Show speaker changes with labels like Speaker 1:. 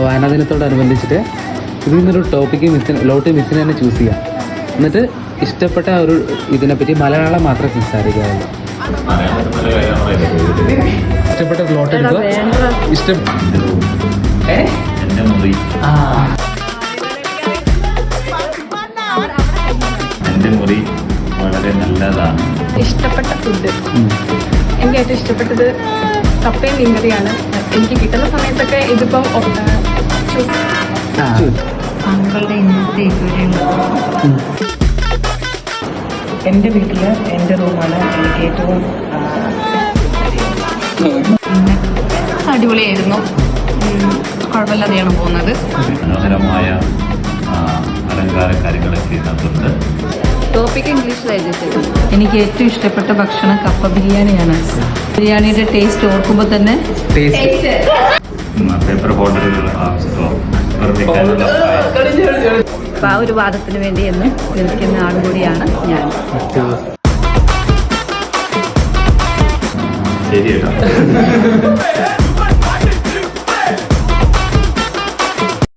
Speaker 1: വായനാ ദിനത്തോടനുബന്ധിച്ചിട്ട് ഇതിൽ നിന്നൊരു ടോപ്പിക്ക് മിസ്സിന് തന്നെ ചൂസ് ചെയ്യാം. എന്നിട്ട് ഇഷ്ടപ്പെട്ട ഒരു ഇതിനെപ്പറ്റി മലയാളം മാത്രമേ സംസാരിക്കാറുള്ളൂ. ഇഷ്ടപ്പെട്ട പ്ലോട്ട് എടുക്കുക.
Speaker 2: എൻ്റെ മുറി വളരെ നല്ലതാണ്.
Speaker 3: ഇഷ്ടപ്പെട്ട ഫുഡ് എനിക്ക് ഏറ്റവും ഇഷ്ടപ്പെട്ടത് കപ്പയും മീൻകറിയാണ്. എനിക്ക് കിട്ടുന്ന സമയത്തൊക്കെ ഇതിപ്പം
Speaker 4: താങ്കളുടെ ഇന്നത്തെ
Speaker 5: എൻ്റെ വീട്ടിൽ എൻ്റെ റൂമാണ് എനിക്ക് ഏറ്റവും
Speaker 4: അടിപൊളിയായിരുന്നു. കുഴപ്പമില്ലാതെയാണ് പോകുന്നത്.
Speaker 2: മനോഹരമായ അലങ്കാര കാര്യങ്ങളൊക്കെ ഇതിനകത്തുണ്ട്.
Speaker 4: ടോപ്പിക് ഇംഗ്ലീഷിലായിരുന്നു. എനിക്ക് ഏറ്റവും ഇഷ്ടപ്പെട്ട ഭക്ഷണം കപ്പ ബിരിയാണിയാണ്. ബിരിയാണിയുടെ ടേസ്റ്റ് ഓർക്കുമ്പോൾ തന്നെ
Speaker 2: പേപ്പർ ഹോൾഡറുകൾ നിർമ്മിക്കാനുള്ള
Speaker 4: അപ്പോൾ ആ ഒരു വാദത്തിന് വേണ്ടി എന്ന് നിൽക്കുന്ന ആളുകൂടിയാണ് ഞാൻ.
Speaker 2: ശരി കേട്ടോ.